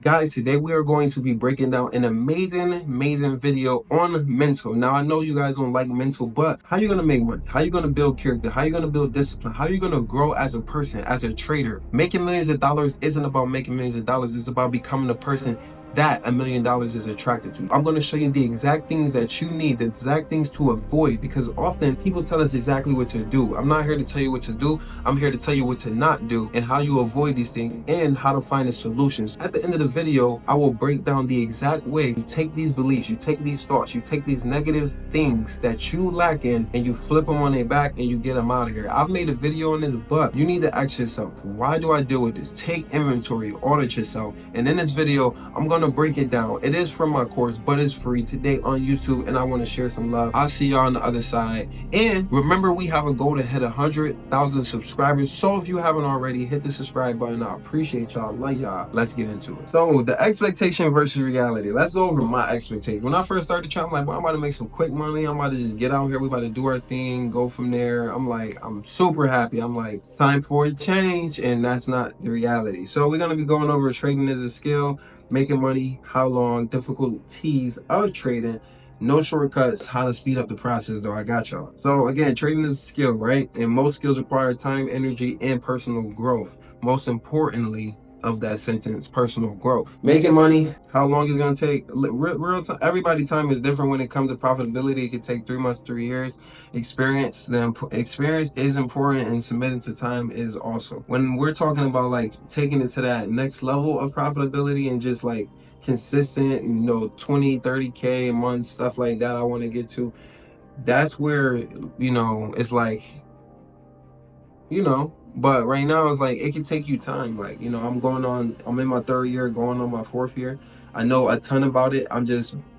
Guys, today we are going to be breaking down an amazing video on mental. Now, I know you guys don't like mental, but how you going to make money? How you going to build character? How you going to build discipline? How you going to grow as a person, as a trader? Making millions of dollars isn't about making millions of dollars. It's about becoming the person that $1,000,000 is attracted to. I'm going to show you the exact things that you need, the exact things to avoid, because often people tell us exactly what to do. I'm not here to tell you what to do. I'm here to tell you what to not do and how you avoid these things and how to find the solutions. At the end of the video, I will break down the exact way you take these beliefs, you take these thoughts, you take these negative things that you lack in, and you flip them on their back and you get them out of here. I've made a video on this, but you need to ask yourself, why do I deal with this? Take inventory, audit yourself. And in this video, I'm going to break it down. It is from my course, but it's free today on YouTube, and I want to share some love. I'll see y'all on the other side. And remember, we have a goal to hit 100,000 subscribers. So if you haven't already, hit the subscribe button. I appreciate y'all. Like y'all. Let's get into it. So the expectation versus reality. Let's go over my expectation. When I first started trying, I'm like, well, I'm about to make some quick money. I'm about to just get out here. We about to do our thing, go from there. I'm super happy. I'm like, it's time for a change, and that's not the reality. So we're gonna be going over trading as a skill, making money, how long, difficulties of trading, no shortcuts, how to speed up the process, though. I got y'all. So again, trading is a skill, right? And most skills require time, energy, and personal growth. Most importantly of that sentence, personal growth. Making money, how long it's gonna take? Real time. Everybody time is different when it comes to profitability. It could take 3 months, 3 years. Experience is important, and submitting to time is also. When we're talking about like taking it to that next level of profitability and just like consistent, 20-30K a month, stuff like that, I want to get to. That's where, it's like, but right now it's like it can take you time. Like, I'm in my 3rd year, going on my 4th year. I know a ton about it.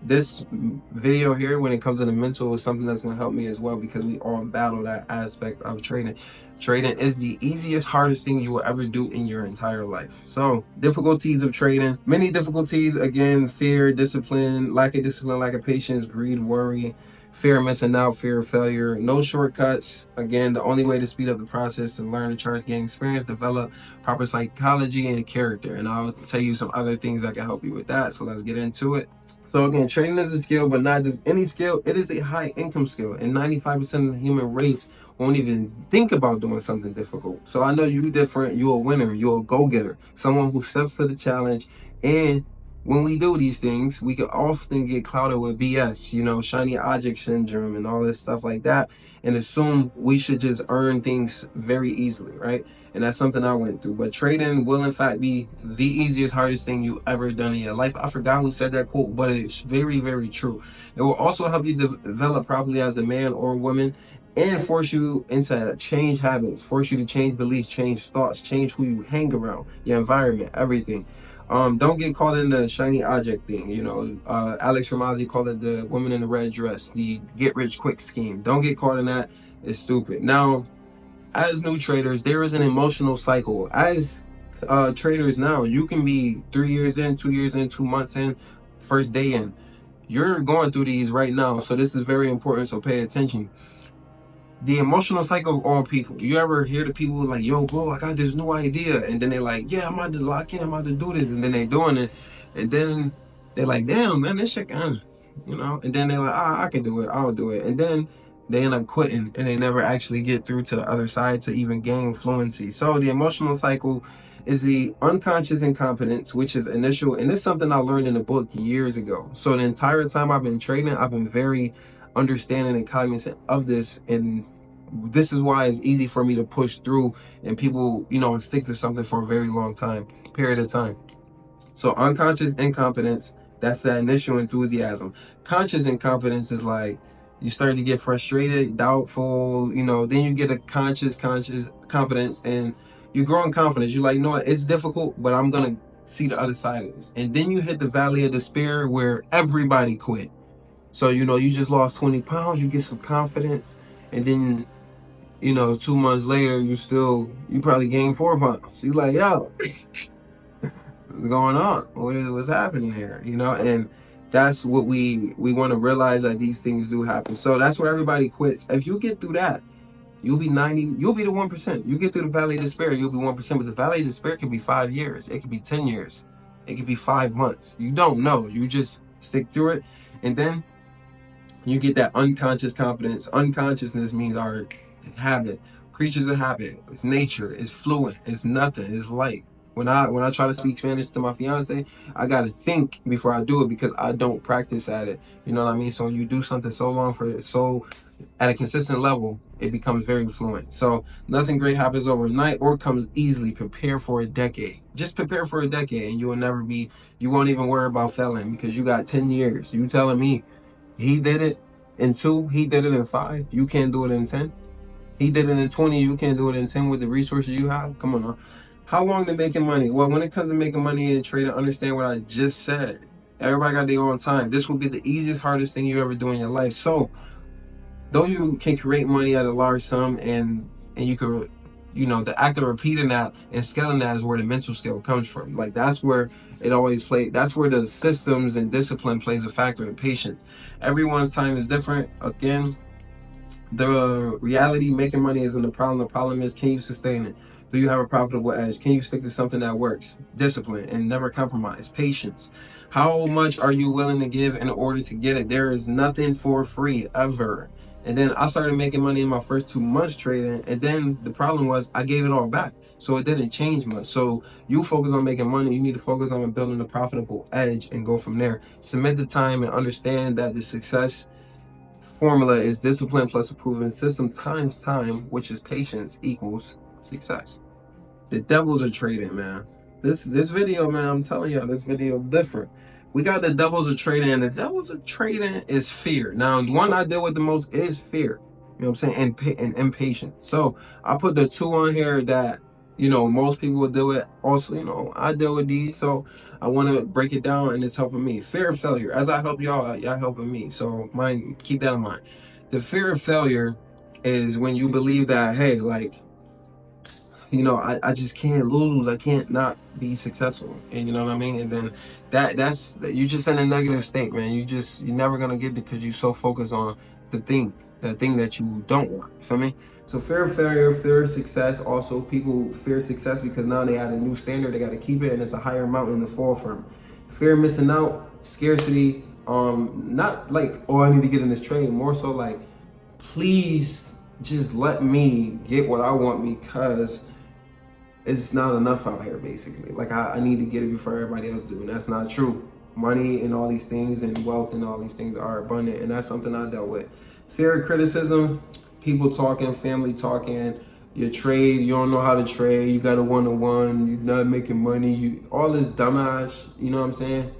This video here, when it comes to the mental, is something that's going to help me as well, because we all battle that aspect of trading. Trading is the easiest, hardest thing you will ever do in your entire life. So difficulties of trading, many difficulties. Again, fear, discipline, lack of patience, greed, worry, fear of missing out, fear of failure, no shortcuts. Again, the only way to speed up the process to learn, to charge, gain experience, develop proper psychology and character. And I'll tell you some other things that can help you with that. So let's get into it. So again, trading is a skill, but not just any skill. It is a high income skill, and 95% of the human race won't even think about doing something difficult. So I know you different. You're a winner. You're a go-getter. Someone who steps to the challenge. And when we do these things, we can often get clouded with BS, shiny object syndrome and all this stuff like that, and assume we should just earn things very easily, right? And that's something I went through. But trading will in fact be the easiest, hardest thing you ever done in your life. I forgot who said that quote, but it's very, very true. It will also help you develop properly as a man or woman, and force you into change habits, force you to change beliefs, change thoughts, change who you hang around, your environment, everything. Don't get caught in the shiny object thing. Alex Ramosi called it the woman in the red dress, the get rich quick scheme. Don't get caught in that. It's stupid. Now, as new traders, there is an emotional cycle. As traders now, you can be 3 years in, 2 years in, 2 months in, first day in. You're going through these right now, so this is very important, so pay attention. The emotional cycle of all people. You ever hear the people like, yo, bro, I got this new idea, and then they're like, yeah, I'm about to lock in, I'm about to do this, and then they're doing it, and then they're like, damn, man, this shit kind of, and then they're like, I can do it, I'll do it, and then they end up quitting, and they never actually get through to the other side to even gain fluency. So the emotional cycle is the unconscious incompetence, which is initial, and this is something I learned in a book years ago. So the entire time I've been trading, I've been very understanding and cognizant of this, and this is why it's easy for me to push through and people, stick to something for a very long period of time. So unconscious incompetence, that's that initial enthusiasm. Conscious incompetence is like you start to get frustrated, doubtful, then you get a conscious competence, and you grow in confidence. You're like, no, it's difficult, but I'm gonna see the other side of this. And then you hit the valley of despair where everybody quit. So, you just lost 20 pounds, you get some confidence, and then, 2 months later, you probably gained 4 pounds. You're like, yo, what's going on? What's happening here? And that's what we want to realize, that these things do happen. So that's where everybody quits. If you get through that, you'll be the 1%. You get through the valley of despair, you'll be 1%, but the valley of despair can be 5 years. It can be 10 years. It could be 5 months. You don't know. You just stick through it, and then you get that unconscious confidence. Unconsciousness means our habit. Creatures of habit. It's nature. It's fluent. It's nothing. It's light. When I try to speak Spanish to my fiance, I gotta think before I do it because I don't practice at it. You know what I mean? So when you do something so long for so at a consistent level, it becomes very fluent. So nothing great happens overnight or comes easily. Prepare for a decade. Just prepare for a decade, and you won't even worry about failing because you got 10 years. You telling me he did it in 2, he did it in 5. You can't do it in 10. He did it in 20. You can't do it in 10 with the resources you have. Come on now. How long to making money? Well, when it comes to making money in trading, understand what I just said. Everybody got their own time. This will be the easiest, hardest thing you ever do in your life. So, though you can create money at a large sum, and you could, the act of repeating that and scaling that is where the mental skill comes from. Like that's where it always plays. That's where the systems and discipline plays a factor in patience. Everyone's time is different. Again, the reality making money isn't the problem. The problem is, can you sustain it? Do you have a profitable edge? Can you stick to something that works? Discipline and never compromise. Patience. How much are you willing to give in order to get it? There is nothing for free ever. And then I started making money in my first 2 months trading. And then the problem was I gave it all back. So it didn't change much. So you focus on making money. You need to focus on building a profitable edge and go from there. Submit the time and understand that the success formula is discipline plus a proven system times time, which is patience, equals success. The devils are trading, man. This video, man, I'm telling y'all, this video is different. We got the devils of trading, and the devils of trading is fear. Now, the one I deal with the most is fear. You know what I'm saying? And impatience. So I put the 2 on here that, most people would deal with. Also, I deal with these. So I want to break it down, and it's helping me. Fear of failure. As I help y'all helping me. So keep that in mind. The fear of failure is when you believe that, hey, like, I just can't lose. I can't not be successful. And you know what I mean? And then that's you just in a negative state, man. You're never gonna get it because you're so focused on the thing that you don't want. You feel me? So fear of failure, fear of success. Also, people fear success because now they had a new standard. They got to keep it, and it's a higher mountain to fall from. Fear of missing out, scarcity. Not like, oh, I need to get in this trade. More so like, please just let me get what I want because it's not enough out here, basically. Like I need to get it before everybody else do, and that's not true. Money and all these things and wealth and all these things are abundant, and that's something I dealt with. Fear of criticism, people talking, family talking, your trade, you don't know how to trade, you got a one-to-one, you're not making money, all this dumbass, you know what I'm saying?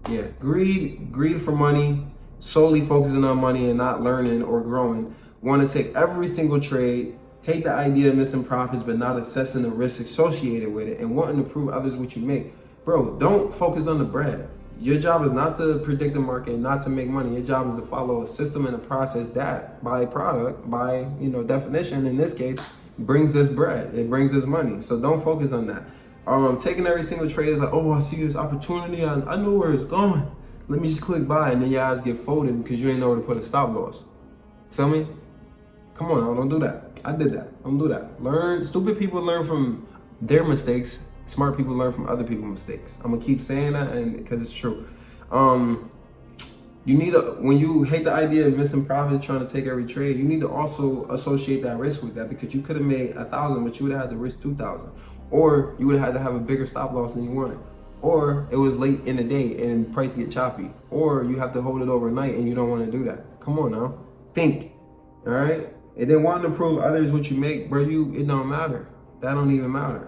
Yeah, greed for money, solely focusing on money and not learning or growing. Want to take every single trade, hate the idea of missing profits, but not assessing the risk associated with it and wanting to prove others what you make. Bro, don't focus on the bread. Your job is not to predict the market, not to make money. Your job is to follow a system and a process that, by definition, in this case, brings us bread. It brings us money. So don't focus on that. Taking every single trade is like, oh, I see this opportunity. I know where it's going. Let me just click buy, and then your eyes get folded because you ain't know where to put a stop loss. Feel me? Come on, don't do that. I did that. Don't do that. Stupid people learn from their mistakes. Smart people learn from other people's mistakes. I'm gonna keep saying that, and because it's true. You need when you hate the idea of missing profits, trying to take every trade, you need to also associate that risk with that, because you could have made 1,000, but you would have had to risk 2,000, or you would have had to have a bigger stop loss than you wanted, or it was late in the day and price get choppy, or you have to hold it overnight and you don't want to do that. Come on now, think. All right. And then wanting to prove others what you make, bro, it don't matter. That don't even matter.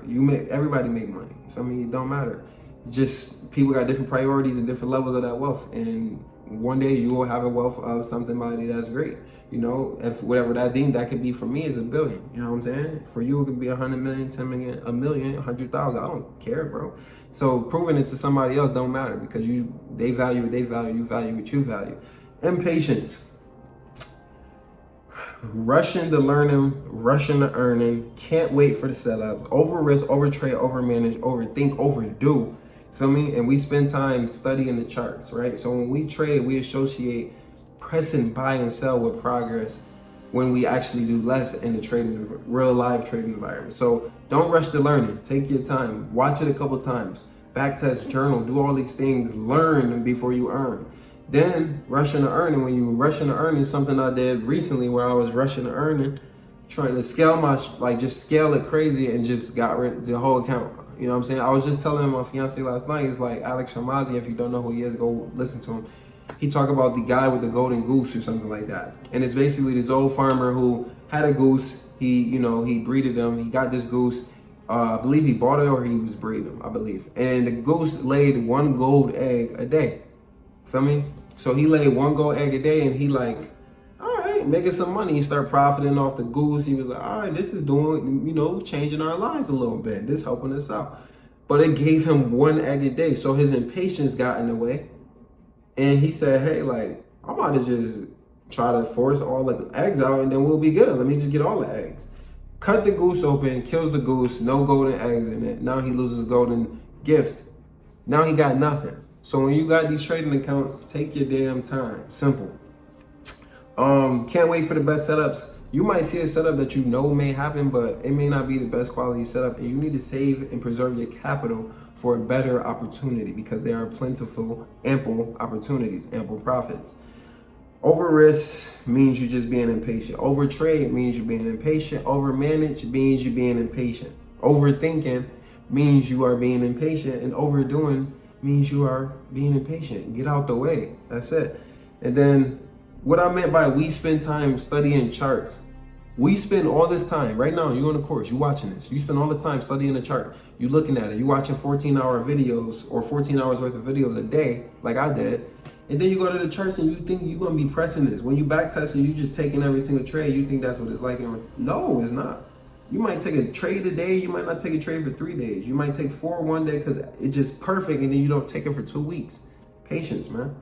Everybody make money. I mean, it don't matter. Just people got different priorities and different levels of that wealth. And one day you will have a wealth of somebody that's great. If whatever that thing that could be for me is $1 billion. You know what I'm saying? For you, it could be 100 million, 10 million, $1 million, 100,000. I don't care, bro. So proving it to somebody else don't matter, because they value what they value, you value what you value. Impatience. Rushing to learning, rushing to earning, can't wait for the setups, over risk, over trade, over manage, overthink, overdo. Feel me? And we spend time studying the charts, right? So when we trade, we associate pressing buy and sell with progress, when we actually do less in the real live trading environment. So don't rush to learning. Take your time. Watch it a couple times. backtest, journal, do all these things, learn before you earn. Then rushing to earning. When you rushing to earning, something I did recently where I was rushing to earning, trying to scale my just scale it crazy and just got rid of the whole account. You know what I'm saying? I was just telling my fiance last night, it's like Alex Hormozzi, if you don't know who he is, go listen to him. He talked about the guy with the golden goose or something like that. And it's basically this old farmer who had a goose. He breeded them. He got this goose. I believe he bought it or he was breeding them, I believe. And the goose laid one gold egg a day. Feel me? So he laid one gold egg a day and he like, all right, making some money. He started profiting off the goose. He was like, all right, this is doing, changing our lives a little bit. This helping us out. But it gave him one egg a day. So his impatience got in the way. And he said, hey, like, I'm about to just try to force all the eggs out and then we'll be good. Let me just get all the eggs. Cut the goose open, kills the goose, no golden eggs in it. Now he loses golden gift. Now he got nothing. So when you got these trading accounts, take your damn time. Simple. Can't wait for the best setups. You might see a setup that you know may happen, but it may not be the best quality setup. And you need to save and preserve your capital for a better opportunity because there are plentiful, ample opportunities, ample profits. Over risk means you just being impatient. Over trade means you being impatient. Over manage means you being impatient. Overthinking means you are being impatient. And overdoing means you are being impatient. Get out the way. That's it. And then what I meant by we spend time studying charts. We spend all this time, right now, you're on the course, you're watching this. You spend all this time studying the chart. You're looking at it. You're watching 14-hour videos or 14 hours worth of videos a day, like I did. And then you go to the charts and you think you're going to be pressing this. When you backtest and you just taking every single trade, you think that's what it's like. And no, it's not. You might take a trade a day. You might not take a trade for 3 days. You might take 4 one day because it's just perfect. And then you don't take it for 2 weeks. Patience, man.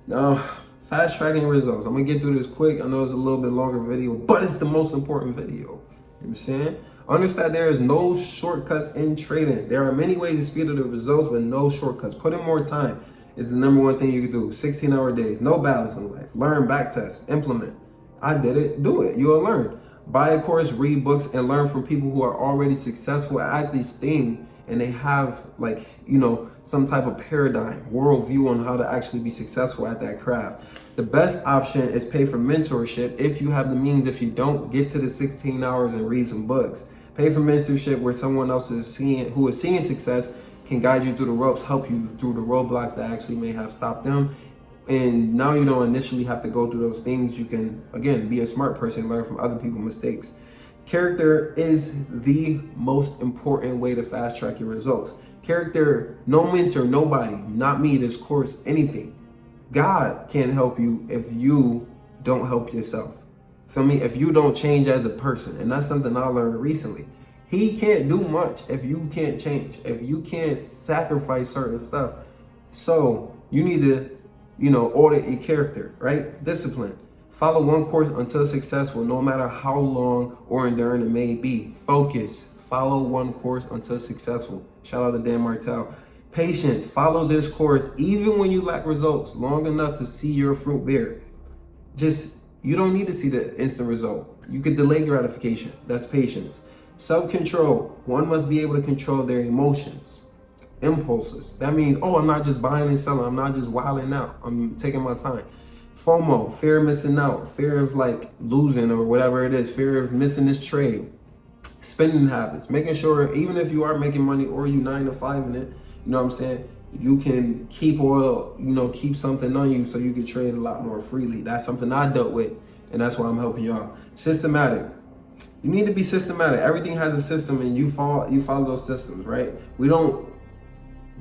Now, fast tracking results. I'm going to get through this quick. I know it's a little bit longer video, but it's the most important video. You know what I'm saying? Understand there is no shortcuts in trading. There are many ways to speed up the results, but no shortcuts. Put in more time is the number one thing you can do. 16-hour days. No balance in life. Learn, backtest, implement. I did it. Do it. You'll learn. Buy a course, read books, and learn from people who are already successful at this thing. And they have some type of paradigm, worldview on how to actually be successful at that craft. The best option is pay for mentorship if you have the means. If you don't, get to the 16 hours and read some books. Pay for mentorship where someone else who is seeing success can guide you through the ropes, help you through the roadblocks that actually may have stopped them. And now you don't initially have to go through those things. You can, again, be a smart person, learn from other people's mistakes. Character is the most important way to fast track your results. Character, no mentor, nobody, not me, this course, anything. God can't help you if you don't help yourself. Feel me? If you don't change as a person. And that's something I learned recently. He can't do much if you can't change, if you can't sacrifice certain stuff. So you need to, audit your character, right? Discipline. Follow one course until successful, no matter how long or enduring it may be. Focus. Follow one course until successful. Shout out to Dan Martell. Patience. Follow this course even when you lack results long enough to see your fruit bear. You don't need to see the instant result. You could delay gratification. That's patience. Self-control. One must be able to control their emotions, impulses. That means, I'm not just buying and selling. I'm not just wilding out. I'm taking my time. FOMO, fear of missing out, fear of losing or whatever it is, fear of missing this trade. Spending habits, making sure even if you are making money or you 9 to 5 in it, you know what I'm saying, you can keep keep something on you so you can trade a lot more freely. That's something I dealt with, and that's why I'm helping y'all. Systematic. You need to be systematic. Everything has a system, and you follow those systems, right? We don't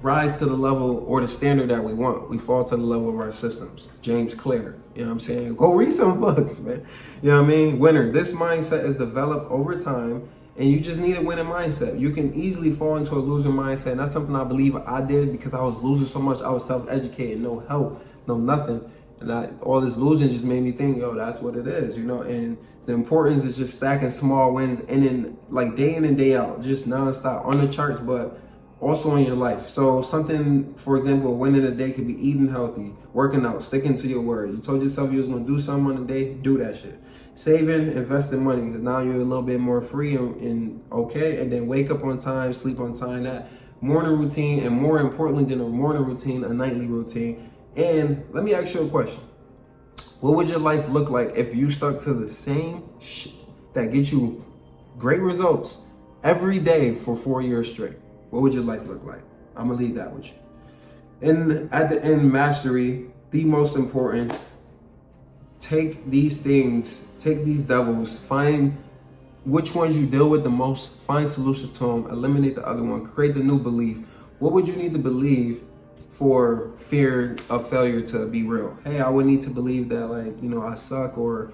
rise to the level or the standard that we want. We fall to the level of our systems. James Clear, you know what I'm saying? Go read some books, man. You know what I mean? Winner. This mindset is developed over time, and you just need a winning mindset. You can easily fall into a loser mindset, and that's something I believe I did because I was losing so much. I was self-educated, no help, no nothing. And all this losing just made me think, that's what it is, and the importance is just stacking small wins and then day in and day out, just nonstop on the charts, but also in your life. So something, for example, a win in a day could be eating healthy, working out, sticking to your word. You told yourself you was going to do something on the day, do that shit. Saving, investing money, because now you're a little bit more free and okay. And then wake up on time, sleep on time. That morning routine, and more importantly than a morning routine, a nightly routine. And let me ask you a question. What would your life look like if you stuck to the same shit that gets you great results every day for 4 years straight? What would your life look like? I'm gonna leave that with you. And at the end, mastery, the most important. Take these things, take these devils, find which ones you deal with the most, find solutions to them, eliminate the other one, create the new belief. What would you need to believe for fear of failure to be real? Hey, I would need to believe that, like, I suck, or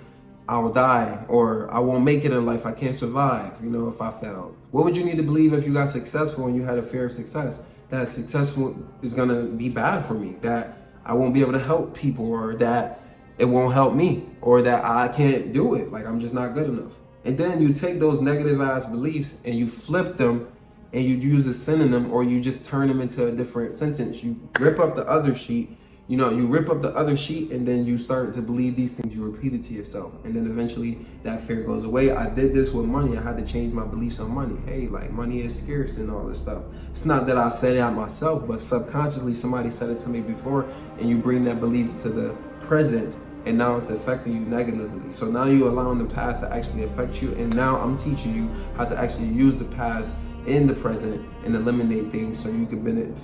I'll die, or I won't make it in life, I can't survive, if I fail. What would you need to believe if you got successful and you had a fear of success? That successful is gonna be bad for me, that I won't be able to help people, or that it won't help me, or that I can't do it, like I'm just not good enough. And then you take those negative ass beliefs and you flip them and you use a synonym, or you just turn them into a different sentence. You rip up the other sheet, you rip up the other sheet, and then you start to believe these things, you repeat it to yourself. And then eventually that fear goes away. I did this with money. I had to change my beliefs on money. Hey, like, money is scarce and all this stuff. It's not that I said it out myself, but subconsciously somebody said it to me before, and you bring that belief to the present, and now it's affecting you negatively. So now you're allowing the past to actually affect you, and now I'm teaching you how to actually use the past in the present and eliminate things so you can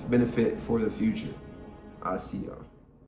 benefit for the future. I'll see y'all.